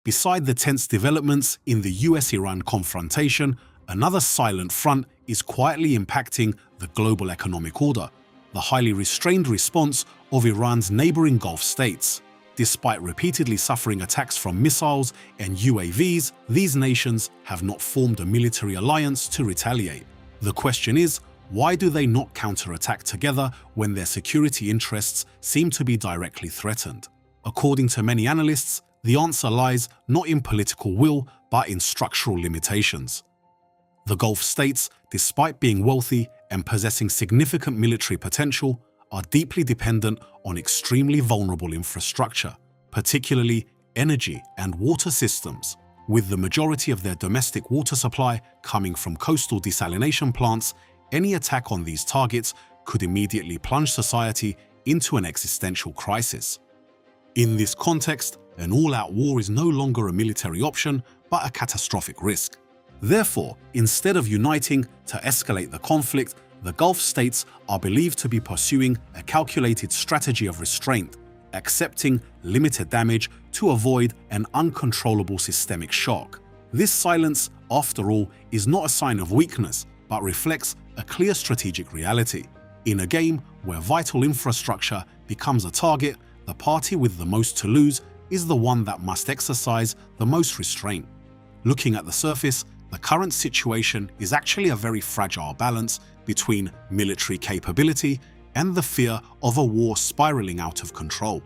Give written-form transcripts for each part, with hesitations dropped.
Beside the tense developments in the US-Iran confrontation, another silent front is quietly impacting the global economic order: the highly restrained response of Iran's neighboring Gulf states. Despite repeatedly suffering attacks from missiles and UAVs, these nations have not formed a military alliance to retaliate. The question is, why do they not counterattack together when their security interests seem to be directly threatened? According to many analysts, the answer lies not in political will, but in structural limitations. The Gulf states, despite being wealthy and possessing significant military potential, are deeply dependent on extremely vulnerable infrastructure, particularly energy and water systems. With the majority of their domestic water supply coming from coastal desalination plants, any attack on these targets could immediately plunge society into an existential crisis. In this context, an all-out war is no longer a military option, but a catastrophic risk. Therefore, instead of uniting to escalate the conflict, the Gulf states are believed to be pursuing a calculated strategy of restraint, accepting limited damage to avoid an uncontrollable systemic shock. This silence, after all, is not a sign of weakness, but reflects a clear strategic reality. In a game where vital infrastructure becomes a target, the party with the most to lose is the one that must exercise the most restraint. Looking at the surface, the current situation is actually a very fragile balance between military capability and the fear of a war spiraling out of control.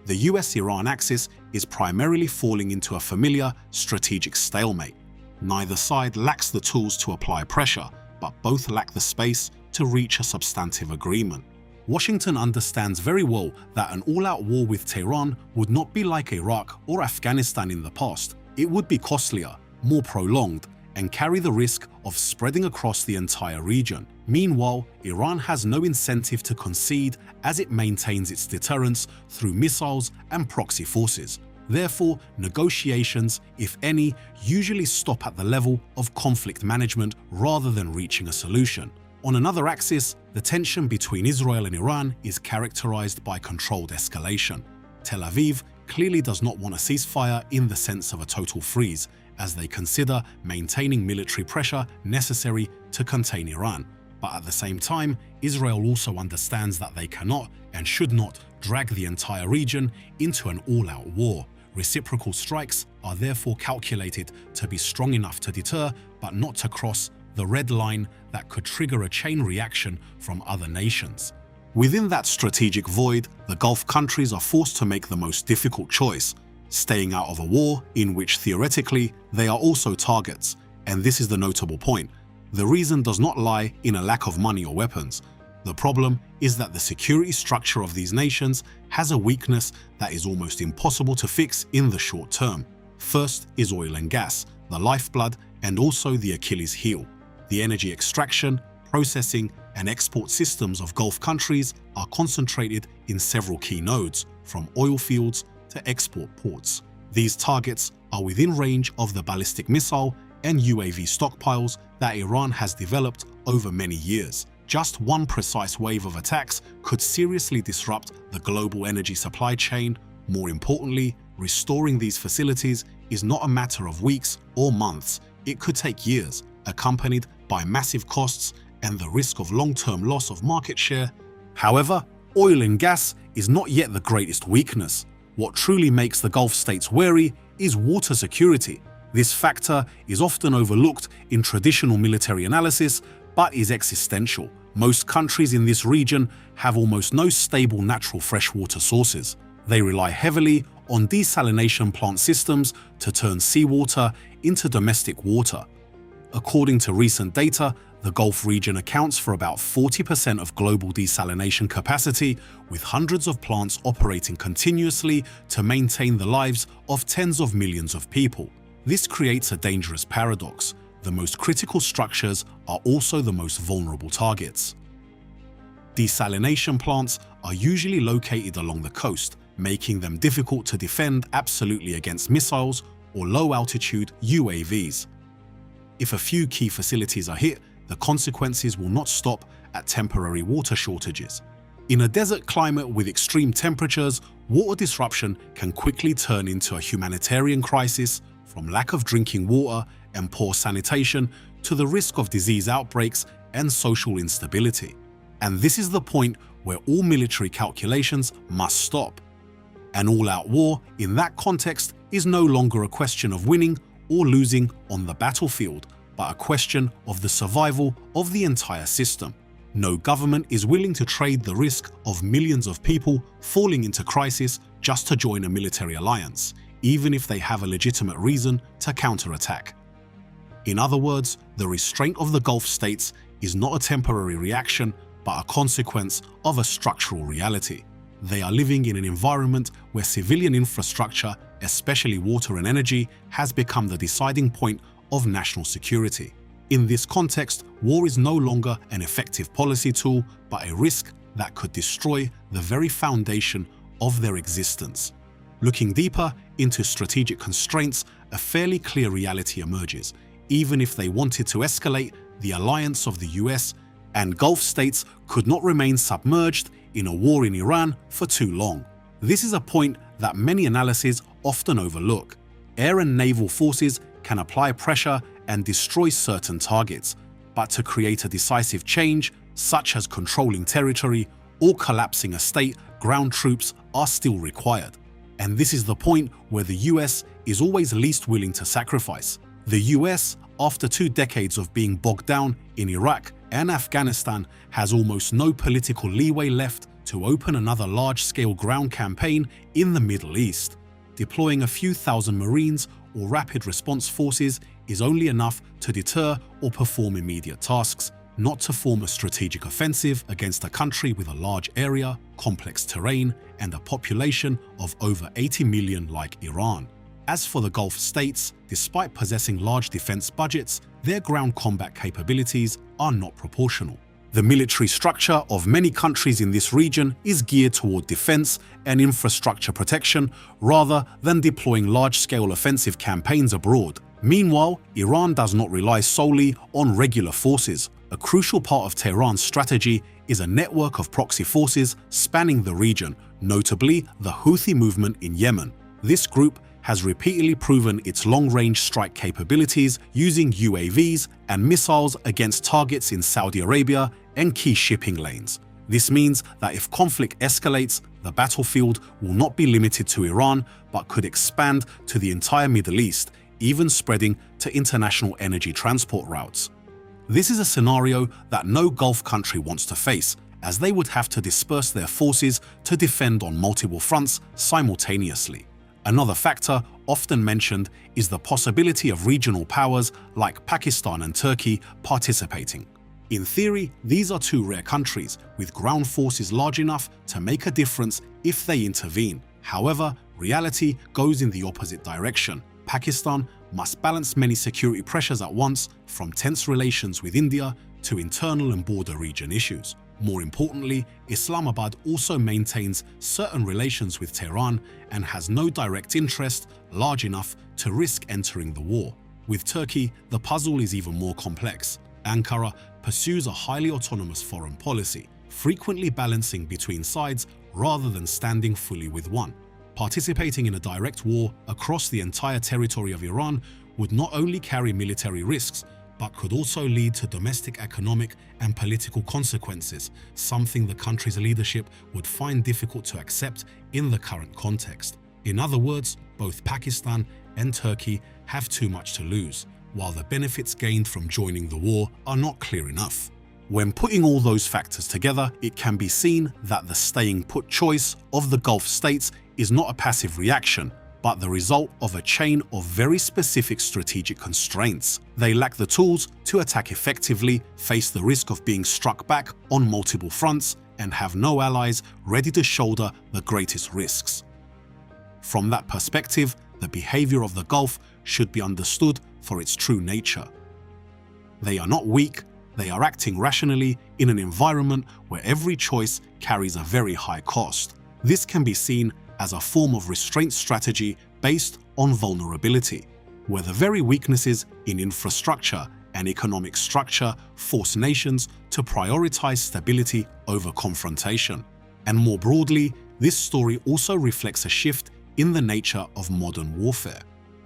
The US-Iran axis is primarily falling into a familiar strategic stalemate. Neither side lacks the tools to apply pressure, but both lack the space to reach a substantive agreement. Washington understands very well that an all-out war with Tehran would not be like Iraq or Afghanistan in the past. It would be costlier, more prolonged, and carry the risk of spreading across the entire region. Meanwhile, Iran has no incentive to concede as it maintains its deterrence through missiles and proxy forces. Therefore, negotiations, if any, usually stop at the level of conflict management rather than reaching a solution. On another axis, the tension between Israel and Iran is characterized by controlled escalation. Tel Aviv clearly does not want a ceasefire in the sense of a total freeze, as they consider maintaining military pressure necessary to contain Iran. But at the same time, Israel also understands that they cannot and should not drag the entire region into an all-out war. Reciprocal strikes are therefore calculated to be strong enough to deter, but not to cross the red line that could trigger a chain reaction from other nations. Within that strategic void, the Gulf countries are forced to make the most difficult choice: staying out of a war in which theoretically they are also targets. And this is the notable point. The reason does not lie in a lack of money or weapons. The problem is that the security structure of these nations has a weakness that is almost impossible to fix in the short term. First is oil and gas, the lifeblood and also the Achilles heel. The energy extraction, processing and export systems of Gulf countries are concentrated in several key nodes, from oil fields to export ports. These targets are within range of the ballistic missile and UAV stockpiles that Iran has developed over many years. Just one precise wave of attacks could seriously disrupt the global energy supply chain. More importantly, restoring these facilities is not a matter of weeks or months. It could take years, accompanied by massive costs and the risk of long-term loss of market share. However, oil and gas is not yet the greatest weakness. What truly makes the Gulf states wary is water security. This factor is often overlooked in traditional military analysis, but is existential. Most countries in this region have almost no stable natural freshwater sources. They rely heavily on desalination plant systems to turn seawater into domestic water. According to recent data, the Gulf region accounts for about 40% of global desalination capacity, with hundreds of plants operating continuously to maintain the lives of tens of millions of people. This creates a dangerous paradox. The most critical structures are also the most vulnerable targets. Desalination plants are usually located along the coast, making them difficult to defend absolutely against missiles or low-altitude UAVs. If a few key facilities are hit, the consequences will not stop at temporary water shortages. In a desert climate with extreme temperatures, Water disruption can quickly turn into a humanitarian crisis, from lack of drinking water and poor sanitation to the risk of disease outbreaks and social instability. And this is the point where all military calculations must stop. An all-out war in that context is no longer a question of winning or losing on the battlefield, but a question of the survival of the entire system. No government is willing to trade the risk of millions of people falling into crisis just to join a military alliance, even if they have a legitimate reason to counterattack. In other words, the restraint of the Gulf states is not a temporary reaction, but a consequence of a structural reality. They are living in an environment where civilian infrastructure, especially water and energy, has become the deciding point of national security. In this context, war is no longer an effective policy tool, but a risk that could destroy the very foundation of their existence. Looking deeper into strategic constraints, a fairly clear reality emerges. Even if they wanted to escalate, the alliance of the US and Gulf states could not remain submerged in a war in Iran for too long. This is a point that many analyses often overlook. Air and naval forces can apply pressure and destroy certain targets, but to create a decisive change, such as controlling territory or collapsing a state, ground troops are still required. And this is the point where the US is always least willing to sacrifice. The US, after 2 decades of being bogged down in Iraq and Afghanistan, has almost no political leeway left to open another large-scale ground campaign in the Middle East. Deploying a few thousand Marines or rapid response forces is only enough to deter or perform immediate tasks, not to form a strategic offensive against a country with a large area, complex terrain, and a population of over 80 million like Iran. As for the Gulf states, despite possessing large defense budgets, their ground combat capabilities are not proportional. The military structure of many countries in this region is geared toward defense and infrastructure protection rather than deploying large-scale offensive campaigns abroad. Meanwhile, Iran does not rely solely on regular forces. A crucial part of Tehran's strategy is a network of proxy forces spanning the region, notably the Houthi movement in Yemen. This group has repeatedly proven its long-range strike capabilities using UAVs and missiles against targets in Saudi Arabia and key shipping lanes. This means that if conflict escalates, the battlefield will not be limited to Iran, but could expand to the entire Middle East, even spreading to international energy transport routes. This is a scenario that no Gulf country wants to face, as they would have to disperse their forces to defend on multiple fronts simultaneously. Another factor often mentioned is the possibility of regional powers like Pakistan and Turkey participating. In theory, these are 2 rare countries with ground forces large enough to make a difference if they intervene. However, reality goes in the opposite direction. Pakistan must balance many security pressures at once, from tense relations with India to internal and border region issues. More importantly, Islamabad also maintains certain relations with Tehran and has no direct interest large enough to risk entering the war. With Turkey, the puzzle is even more complex. Ankara pursues a highly autonomous foreign policy, frequently balancing between sides rather than standing fully with one. Participating in a direct war across the entire territory of Iran would not only carry military risks, but could also lead to domestic economic and political consequences, something the country's leadership would find difficult to accept in the current context. In other words, both Pakistan and Turkey have too much to lose, while the benefits gained from joining the war are not clear enough. When putting all those factors together, it can be seen that the staying put choice of the Gulf states is not a passive reaction, but the result of a chain of very specific strategic constraints. They lack the tools to attack effectively, face the risk of being struck back on multiple fronts, and have no allies ready to shoulder the greatest risks. From that perspective, the behavior of the Gulf should be understood for its true nature. They are not weak, they are acting rationally in an environment where every choice carries a very high cost. This can be seen as a form of restraint strategy based on vulnerability, where the very weaknesses in infrastructure and economic structure force nations to prioritize stability over confrontation. And more broadly, this story also reflects a shift in the nature of modern warfare.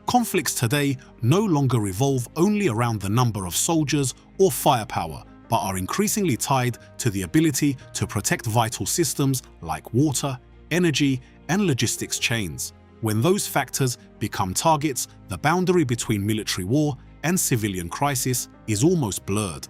Conflicts today no longer revolve only around the number of soldiers or firepower, but are increasingly tied to the ability to protect vital systems like water, energy, and logistics chains. When those factors become targets, the boundary between military war and civilian crisis is almost blurred.